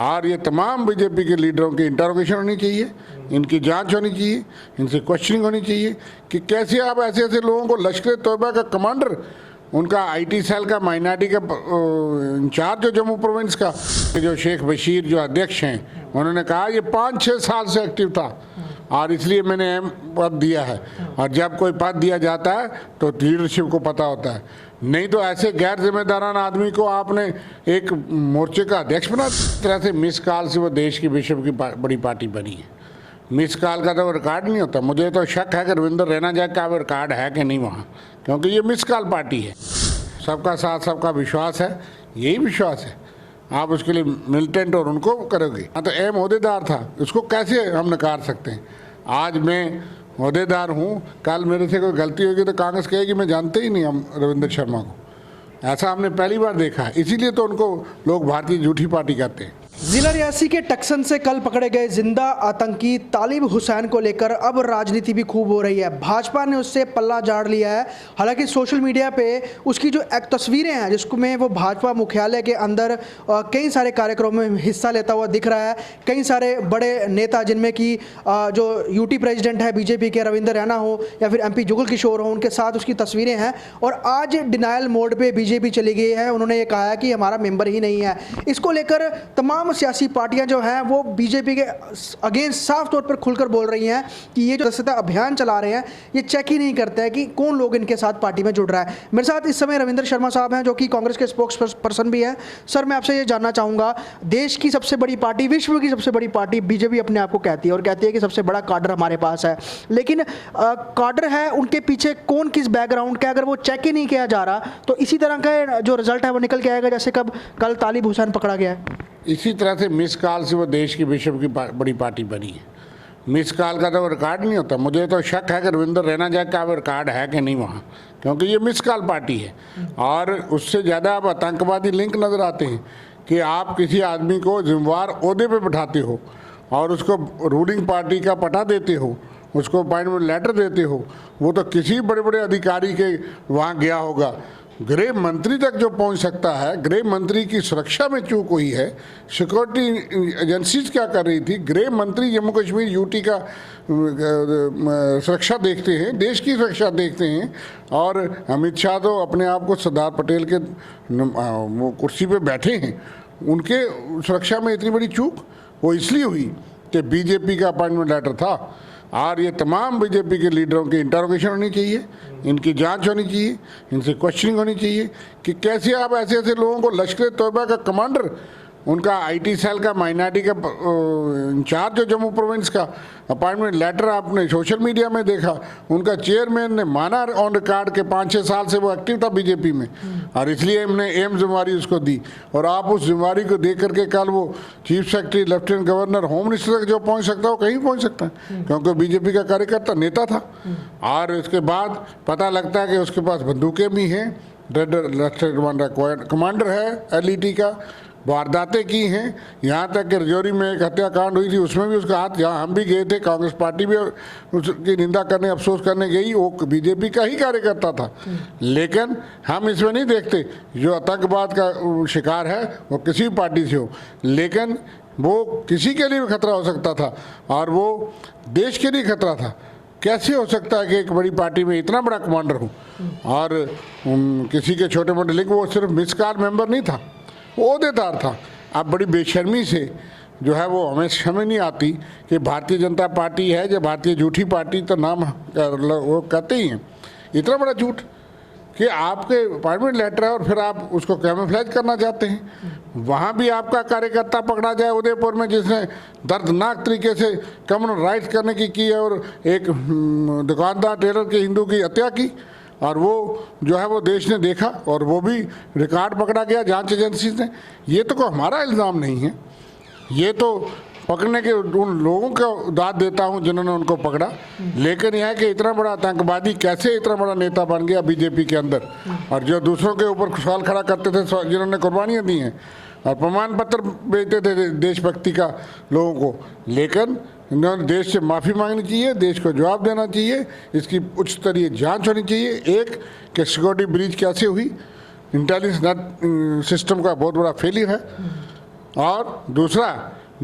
और ये तमाम बीजेपी के लीडरों की इंटरोगेशन होनी चाहिए, इनकी जांच होनी चाहिए, इनसे क्वेश्चनिंग होनी चाहिए कि कैसे आप ऐसे ऐसे लोगों को लश्कर तोयबा का कमांडर, उनका आईटी सेल का माइनॉरिटी का इंचार्ज जो जम्मू प्रोविंस का, जो शेख बशीर जो अध्यक्ष हैं, उन्होंने कहा ये 5-6 साल से एक्टिव था और इसलिए मैंने अहम पद दिया है। और जब कोई पद दिया जाता है तो लीडरशिप को पता होता है, नहीं तो ऐसे गैर जिम्मेदाराना आदमी को आपने एक मोर्चे का अध्यक्ष बना। इस तरह से मिस कॉल से वो देश की विश्व की बड़ी पार्टी बनी है। मिस कॉल का तो रिकॉर्ड नहीं होता। मुझे तो शक है कि रविंद्र रैना जैक का रिकॉर्ड है कि नहीं वहाँ, क्योंकि ये मिस कॉल पार्टी है। सबका साथ सबका विश्वास है, यही विश्वास है। आप उसके लिए मिलिटेंट और उनको करोगे। हाँ, तो एम ओहदेदार था, उसको कैसे हम नकार सकते हैं। आज मैं ओहदेदार हूँ, कल मेरे से कोई गलती होगी तो कांग्रेस कहेगी मैं जानते ही नहीं हम रविंद्र शर्मा को। ऐसा हमने पहली बार देखा है, इसीलिए तो उनको लोग भारतीय झूठी पार्टी कहते हैं। जिला रियासी के टक्सन से कल पकड़े गए जिंदा आतंकी तालिब हुसैन को लेकर अब राजनीति भी खूब हो रही है। भाजपा ने उससे पल्ला झाड़ लिया है। हालांकि सोशल मीडिया पे उसकी जो एक तस्वीरें हैं जिसमें वो भाजपा मुख्यालय के अंदर कई सारे कार्यक्रमों में हिस्सा लेता हुआ दिख रहा है। कई सारे बड़े नेता जिनमें कि जो यूटी प्रेसिडेंट है बीजेपी के रविंद्र रैना हो या फिर MP जुगल किशोर हो, उनके साथ उसकी तस्वीरें हैं। और आज डिनायल मोड पर बीजेपी चली गई है। उन्होंने ये कहा है कि हमारा मेंबर ही नहीं है। इसको लेकर तमाम सियासी पार्टियां जो हैं वो बीजेपी के अगेंस्ट साफ तौर पर खुलकर बोल रही हैं कि ये जो सदस्यता अभियान चला रहे हैं ये चेक ही नहीं करते हैं कि कौन लोग इनके साथ पार्टी में जुड़ रहा है। मेरे साथ इस समय रविंद्र शर्मा साहब हैं जो कि कांग्रेस के स्पोक्स पर्सन भी हैं। सर, मैं आपसे ये जानना चाहूँगा, देश की सबसे बड़ी पार्टी, विश्व की सबसे बड़ी पार्टी बीजेपी अपने आप को कहती है और कहती है कि सबसे बड़ा काडर हमारे पास है, लेकिन काडर है उनके पीछे कौन किस बैकग्राउंड का, अगर वो चेक ही नहीं किया जा रहा तो इसी तरह का जो रिजल्ट है वो निकल के आएगा जैसे कल तालिब हुसैन पकड़ा गया है। इसी तरह से मिस कॉल से वो देश की विश्व की बड़ी पार्टी बनी है। मिस कॉल का तो रिकॉर्ड नहीं होता। मुझे तो शक है कि रविंद्र रैना जैक का रिकॉर्ड है कि नहीं वहाँ, क्योंकि ये मिस कॉल पार्टी है। और उससे ज़्यादा अब आतंकवादी लिंक नज़र आते हैं कि आप किसी आदमी को जिम्मेवार ओहदे पे बैठाते हो और उसको रूलिंग पार्टी का पटा देते हो, उसको अपॉइंटमेंट लेटर देते हो। वो तो किसी बड़े बड़े अधिकारी के वहाँ गया होगा। गृह मंत्री तक जो पहुंच सकता है, गृह मंत्री की सुरक्षा में चूक हुई है। सिक्योरिटी एजेंसीज क्या कर रही थी? गृह मंत्री जम्मू कश्मीर यूटी का सुरक्षा देखते हैं, देश की सुरक्षा देखते हैं। और अमित शाह तो अपने आप को सरदार पटेल के वो कुर्सी पे बैठे हैं। उनके सुरक्षा में इतनी बड़ी चूक वो इसलिए हुई कि बीजेपी का अपॉइंटमेंट लेटर था। और ये तमाम बीजेपी के लीडरों की इंटरोगेशन होनी चाहिए, इनकी जांच होनी चाहिए, इनसे क्वेश्चनिंग होनी चाहिए कि कैसे आप ऐसे ऐसे लोगों को लश्कर तोयबा का कमांडर, उनका आईटी सेल का माइनॉरिटी का इंचार्ज जो जम्मू प्रोविंस का, अपॉइंटमेंट लेटर आपने सोशल मीडिया में देखा। उनका चेयरमैन ने माना ऑन रिकॉर्ड के 5-6 साल से वो एक्टिव था बीजेपी में और इसलिए हमने एम जिम्मेवारी उसको दी। और आप उस जिम्मेवारी को देख करके कल वो chief secretary, lieutenant governor, home minister तक जो पहुँच सकता है वो कहीं पहुँच सकता है, क्योंकि बीजेपी का कार्यकर्ता नेता था। और उसके बाद पता लगता है कि उसके पास बंदूकें भी हैं, कमांडर है LET का, वारदातें की हैं। यहाँ तक कि रजौरी में एक हत्याकांड हुई थी, उसमें भी उसका हाथ, जहाँ हम भी गए थे, कांग्रेस पार्टी भी उसकी निंदा करने, अफसोस करने गई, वो बीजेपी का ही कार्यकर्ता था। लेकिन हम इसमें नहीं देखते जो आतंकवाद का शिकार है वो किसी भी पार्टी से हो, लेकिन वो किसी के लिए भी खतरा हो सकता था और वो देश के लिए खतरा था। कैसे हो सकता है कि एक बड़ी पार्टी में इतना बड़ा कमांडर हो और किसी के छोटे मोटे लिंक, वो सिर्फ मिस कॉल मेंबर नहीं था, ओहदेदार था। अब बड़ी बेशर्मी से जो है वो हमें समझ नहीं आती कि भारतीय जनता पार्टी है जो भारतीय झूठी पार्टी, तो नाम वो कहते ही हैं। इतना बड़ा झूठ कि आपके अपॉइंटमेंट लेटर है और फिर आप उसको कैमोफ्लेज करना चाहते हैं। वहाँ भी आपका कार्यकर्ता पकड़ा जाए उदयपुर में, जिसने दर्दनाक तरीके से कम्युनल राइट्स करने की है और एक दुकानदार टेलर के हिंदू की हत्या की, और वो जो है वो देश ने देखा और वो भी रिकॉर्ड पकड़ा गया जांच एजेंसी ने। ये तो कोई हमारा इल्ज़ाम नहीं है, ये तो पकड़ने के उन लोगों को दाद देता हूं जिन्होंने उनको पकड़ा। लेकिन यह है कि इतना बड़ा आतंकवादी कैसे इतना बड़ा नेता बन गया बीजेपी के अंदर, और जो दूसरों के ऊपर सवाल खड़ा करते थे, जिन्होंने कुर्बानियाँ दी हैं और प्रमाण पत्र भेजते थे देशभक्ति का लोगों को। लेकिन इन्होंने देश से माफ़ी मांगनी चाहिए, देश को जवाब देना चाहिए, इसकी उच्च स्तरीय जांच होनी चाहिए। एक कि सिक्योरिटी ब्रीच कैसे हुई, इंटेलिजेंस सिस्टम का बहुत बड़ा फेलियर है। और दूसरा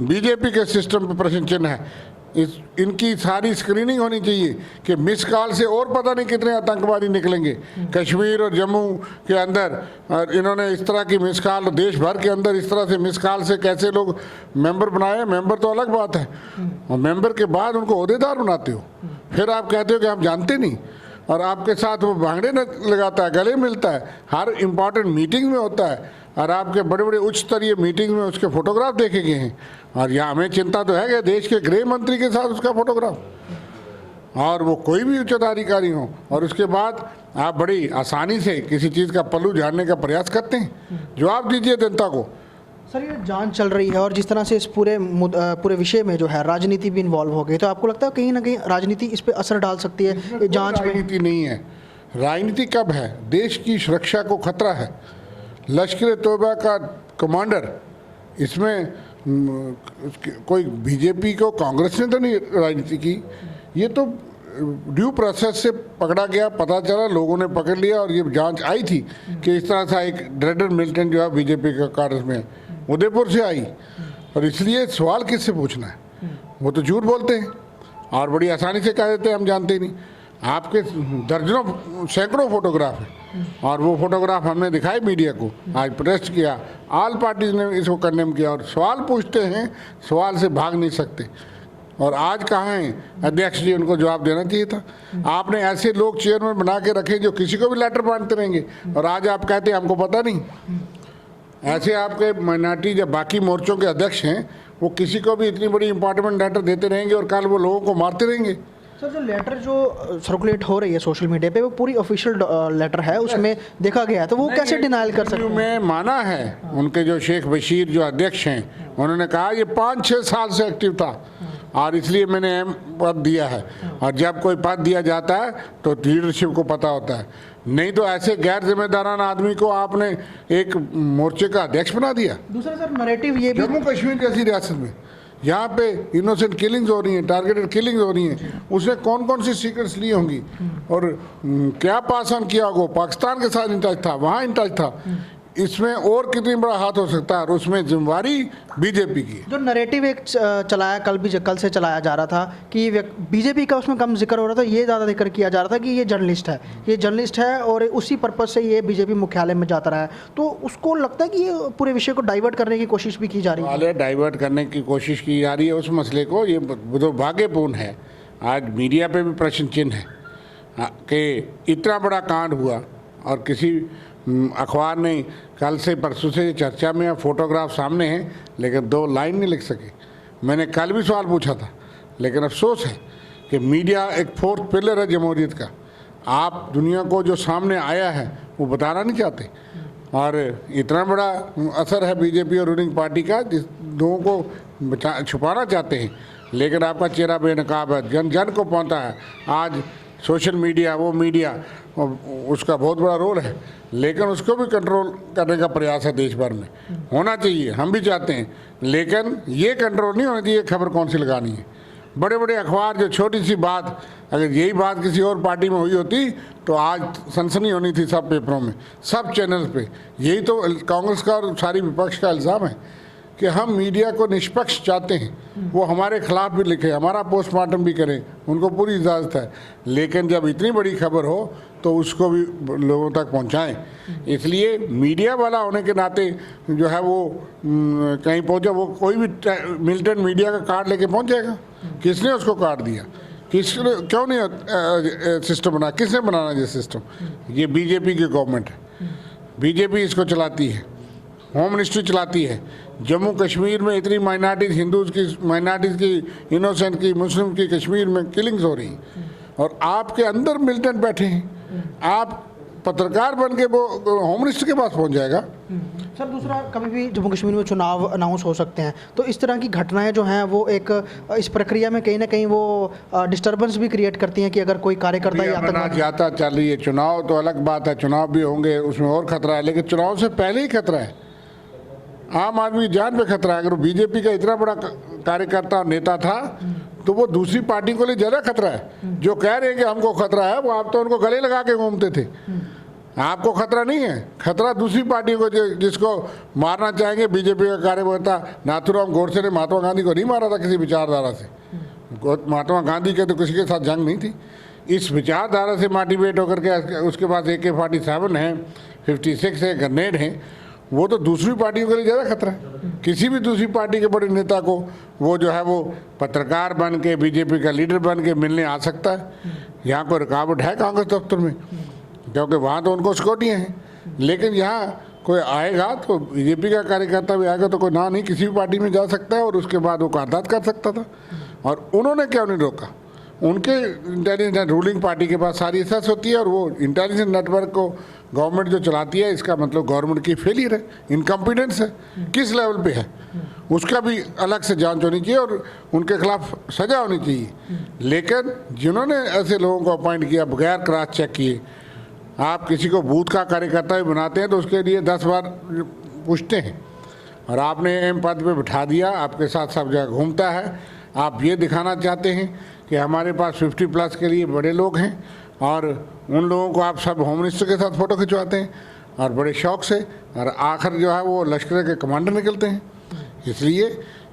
बीजेपी के सिस्टम पे प्रश्न चिन्ह है। इनकी सारी स्क्रीनिंग होनी चाहिए कि मिस कॉल से और पता नहीं कितने आतंकवादी निकलेंगे कश्मीर और जम्मू के अंदर। और इन्होंने इस तरह की मिस कॉल देश भर के अंदर इस तरह से मिस कॉल से कैसे लोग मेंबर बनाए। मेंबर तो अलग बात है, और मेंबर के बाद उनको ओहदेदार बनाते हो, फिर आप कहते हो कि आप जानते नहीं, और आपके साथ वो भांगड़े लगाता है, गले मिलता है, हर इम्पॉर्टेंट मीटिंग में होता है, और आपके बड़े बड़े उच्च स्तरीय मीटिंग में उसके फोटोग्राफ देखे गए हैं। और यहाँ हमें चिंता तो है कि देश के गृह मंत्री के साथ उसका फोटोग्राफ, और वो कोई भी उच्च अधिकारी हो, और उसके बाद आप बड़ी आसानी से किसी चीज़ का पल्लू झाड़ने का प्रयास करते हैं। जवाब दीजिए जनता को। सर, ये जांच चल रही है और जिस तरह से इस पूरे विषय में जो है राजनीति भी इन्वॉल्व हो गई, तो आपको लगता है कहीं ना कहीं राजनीति इस पर असर डाल सकती है ये जांच में? राजनीति नहीं है। राजनीति कब है? देश की सुरक्षा को खतरा है। लश्कर तोयबा का कमांडर, इसमें कोई बीजेपी को कांग्रेस ने तो नहीं राजनीति की, ये तो ड्यू प्रोसेस से पकड़ा गया, पता चला, लोगों ने पकड़ लिया, और ये जांच आई थी कि इस तरह से एक ड्रेडर मिलिटेंट जो है बीजेपी का कार्य में उदयपुर से आई, और इसलिए सवाल किससे पूछना है? वो तो झूठ बोलते हैं और बड़ी आसानी से कह देते हैं हम जानते ही नहीं। आपके दर्जनों सैकड़ों फोटोग्राफ है, और वो फोटोग्राफ हमने दिखाए मीडिया को, आज प्रेस किया, ऑल पार्टीज ने इसको कंडेम किया, और सवाल पूछते हैं, सवाल से भाग नहीं सकते। और आज कहाँ हैं अध्यक्ष जी? उनको जवाब देना चाहिए था। आपने ऐसे लोग चेयरमैन बना के रखे जो किसी को भी लेटर बांटते रहेंगे, और आज आप कहते हैं हमको पता नहीं। ऐसे आपके माइनॉरिटी या बाकी मोर्चों के अध्यक्ष हैं, वो किसी को भी इतनी बड़ी इंपॉर्टेंट लेटर देते रहेंगे, और कल वो लोगों को मारते रहेंगे। सर, जो लेटर जो सर्कुलेट हो रही है सोशल मीडिया पे, वो पूरी ऑफिशियल लेटर है, उसमें देखा गया है, तो वो कैसे डिनाइल कर सकते हैं? मैं माना है, उनके जो शेख बशीर जो अध्यक्ष हैं, उन्होंने कहा ये 5-6 साल से एक्टिव था, और इसलिए मैंने पद दिया है। और जब कोई पद दिया जाता है तो लीडरशिप को पता होता है, नहीं तो ऐसे गैर जिम्मेदाराना आदमी को आपने एक मोर्चे का अध्यक्ष बना दिया। दूसरा सर, नैरेटिव ये भी जम्मू कश्मीर जैसी रियासत में यहाँ पे इनोसेंट किलिंग्स हो रही हैं, टारगेटेड किलिंग्स हो रही हैं, उसमें कौन कौन सी सीक्रेट्स ली होंगी, और क्या पास ऑन किया होगा? पाकिस्तान के साथ इन टच था, वहाँ इन टच था, इसमें और कितनी बड़ा हाथ हो सकता है? और उसमें जिम्मेवारी बीजेपी की। जो नैरेटिव एक चलाया कल से चलाया जा रहा था कि बीजेपी का उसमें कम जिक्र हो रहा था, ये ज़्यादा जिक्र किया जा रहा था कि ये जर्नलिस्ट है और उसी पर्पज़ से ये बीजेपी मुख्यालय में जाता रहा है, तो उसको लगता है कि ये पूरे विषय को डाइवर्ट करने की कोशिश भी की जा रही है। डाइवर्ट करने की कोशिश की जा रही है उस मसले को, ये दुर्भाग्यपूर्ण है। आज मीडिया पे भी प्रश्न चिन्ह है कि इतना बड़ा कांड हुआ, और किसी अखबार ने कल से परसों से चर्चा में फोटोग्राफ सामने हैं, लेकिन 2 लाइन नहीं लिख सके। मैंने कल भी सवाल पूछा था, लेकिन अफसोस है कि मीडिया एक 4th पिलर है जमहूरियत का। आप दुनिया को जो सामने आया है वो बताना नहीं चाहते, और इतना बड़ा असर है बीजेपी और रूलिंग पार्टी का, जिस लोगों को छुपाना चाहते हैं, लेकिन आपका चेहरा बेनकाब है, जन जन को पहुँचता है। आज सोशल मीडिया, वो मीडिया, उसका बहुत बड़ा रोल है, लेकिन उसको भी कंट्रोल करने का प्रयास है देश भर में, होना चाहिए, हम भी चाहते हैं, लेकिन ये कंट्रोल नहीं होना चाहिए खबर कौन सी लगानी है। बड़े बड़े अखबार जो छोटी सी बात, अगर यही बात किसी और पार्टी में हुई होती तो आज सनसनी होनी थी सब पेपरों में, सब चैनल्स पे। यही तो कांग्रेस का और सारी विपक्ष का इल्ज़ाम है कि हम मीडिया को निष्पक्ष चाहते हैं, वो हमारे खिलाफ भी लिखे, हमारा पोस्टमार्टम भी करें, उनको पूरी इजाज़त है, लेकिन जब इतनी बड़ी खबर हो तो उसको भी लोगों तक पहुंचाएं। इसलिए मीडिया वाला होने के नाते जो है वो कहीं पहुंचा, वो कोई भी मिलिटेंट मीडिया का कार्ड लेके पहुंच जाएगा। किसने उसको कार्ड दिया? किसने, क्यों नहीं सिस्टम बना? किसने बनाना ये सिस्टम? ये बीजेपी की गवर्नमेंट है, बीजेपी इसको चलाती है, होम मिनिस्ट्री चलाती है। जम्मू कश्मीर में इतनी माइनॉरिटीज़, हिंदूज़ की माइनॉरिटीज़ की, इनोसेंट की, मुस्लिम की कश्मीर में किलिंग्स हो रही, और आपके अंदर मिलिटेंट बैठे हैं। आप पत्रकार बन के वो होम मिनिस्टर के पास पहुंच जाएगा। सर, दूसरा, कभी भी जम्मू कश्मीर में चुनाव अनाउंस हो सकते हैं, तो इस तरह की घटनाएं जो हैं वो एक इस प्रक्रिया में कहीं ना कहीं वो डिस्टर्बेंस भी क्रिएट करती हैं कि अगर कोई कार्यकर्ता या जाता चल रही है। चुनाव तो अलग बात है, चुनाव भी होंगे, उसमें और खतरा है, लेकिन चुनाव से पहले ही खतरा है, आम आदमी जान पे खतरा है। अगर वो बीजेपी का इतना बड़ा कार्यकर्ता और नेता था तो वो दूसरी पार्टी को लिए ज़्यादा खतरा है। जो कह रहे हैं कि हमको खतरा है, वो आप तो उनको गले लगा के घूमते थे। आपको खतरा नहीं है, खतरा दूसरी पार्टी को जिसको मारना चाहेंगे। बीजेपी का कार्यकर्ता नाथूराम गोडसे ने महात्मा गांधी को नहीं मारा था किसी विचारधारा से। महात्मा गांधी के तो किसी के साथ जंग नहीं थी। इस विचारधारा से मोटिवेट होकर के उसके पास AK-47 है, 56 है, ग्रेनेड है, वो तो दूसरी पार्टियों के लिए ज़्यादा खतरा है। किसी भी दूसरी पार्टी के बड़े नेता को वो जो है वो पत्रकार बन के बीजेपी का लीडर बन के मिलने आ सकता है। यहाँ कोई रुकावट है कांग्रेस दफ्तर में, क्योंकि वहाँ तो उनको सिक्योरिटियाँ हैं। लेकिन यहाँ कोई आएगा तो बीजेपी का कार्यकर्ता भी आएगा तो कोई ना नहीं, किसी भी पार्टी में जा सकता है और उसके बाद वो वारदात कर सकता था। और उन्होंने क्यों नहीं रोका? उनके इंटेलिजेंस रूलिंग पार्टी के पास सारी एसेस होती है और वो इंटेलिजेंस नेटवर्क को गवर्नमेंट जो चलाती है, इसका मतलब गवर्नमेंट की फेलियर है, इनकम्पिटेंस है। किस लेवल पे है उसका भी अलग से जांच होनी चाहिए और उनके खिलाफ सजा होनी चाहिए। लेकिन जिन्होंने ऐसे लोगों को अपॉइंट किया बगैर क्रॉस चेक किए, आप किसी को बूथ का कार्यकर्ता भी बनाते हैं तो उसके लिए 10 बार पूछते हैं, और आपने एम पद पे बिठा दिया, आपके साथ सब जगह घूमता है। आप ये दिखाना चाहते हैं कि हमारे पास 50+ के लिए बड़े लोग हैं और उन लोगों को आप सब होम मिनिस्टर के साथ फ़ोटो खिंचवाते हैं और बड़े शौक से, और आखिर जो है वो लश्कर के कमांडर निकलते हैं। इसलिए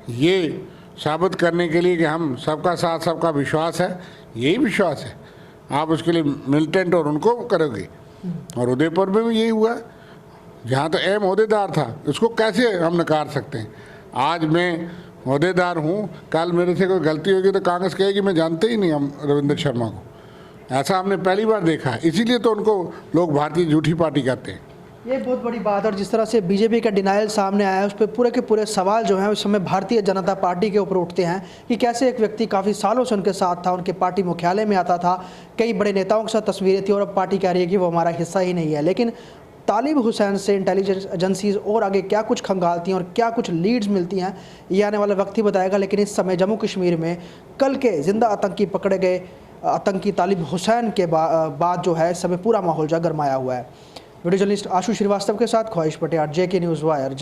ये साबित करने के लिए कि हम सबका साथ सबका विश्वास है, यही विश्वास है, आप उसके लिए मिलिटेंट और उनको करोगे। और उदयपुर में भी यही हुआ, जहाँ तो एम अहदेदार था, उसको कैसे हम नकार सकते हैं? आज मैं अहदेदार हूँ, कल मेरे से कोई गलती होगी तो कांग्रेस कहेगी मैं जानते ही नहीं हम रविंद्र शर्मा को। ऐसा हमने पहली बार देखा है, इसीलिए तो उनको लोग भारतीय झूठी पार्टी कहते हैं। ये बहुत बड़ी बात है। और जिस तरह से बीजेपी का डिनायल सामने आया है, उस पर पूरे के पूरे सवाल जो हैं उस समय भारतीय जनता पार्टी के ऊपर उठते हैं कि कैसे एक व्यक्ति काफ़ी सालों से उनके साथ था, उनके पार्टी मुख्यालय में आता था, कई बड़े नेताओं के साथ तस्वीरें थी, और अब पार्टी कह रही है कि वो हमारा हिस्सा ही नहीं है। लेकिन तालिब हुसैन से इंटेलिजेंस एजेंसीज और आगे क्या कुछ खंगालती हैं और क्या कुछ लीड्स मिलती हैं, ये आने वाला वक्त ही बताएगा। लेकिन इस समय जम्मू कश्मीर में कल के जिंदा आतंकी पकड़े गए आतंकी तालिब हुसैन के बाद जो है इस समय पूरा माहौल जो गरमाया हुआ है। वीडियो जर्नलिस्ट आशु श्रीवास्तव के साथ ख्वाहिश पटेल, JK न्यूज़ वायर।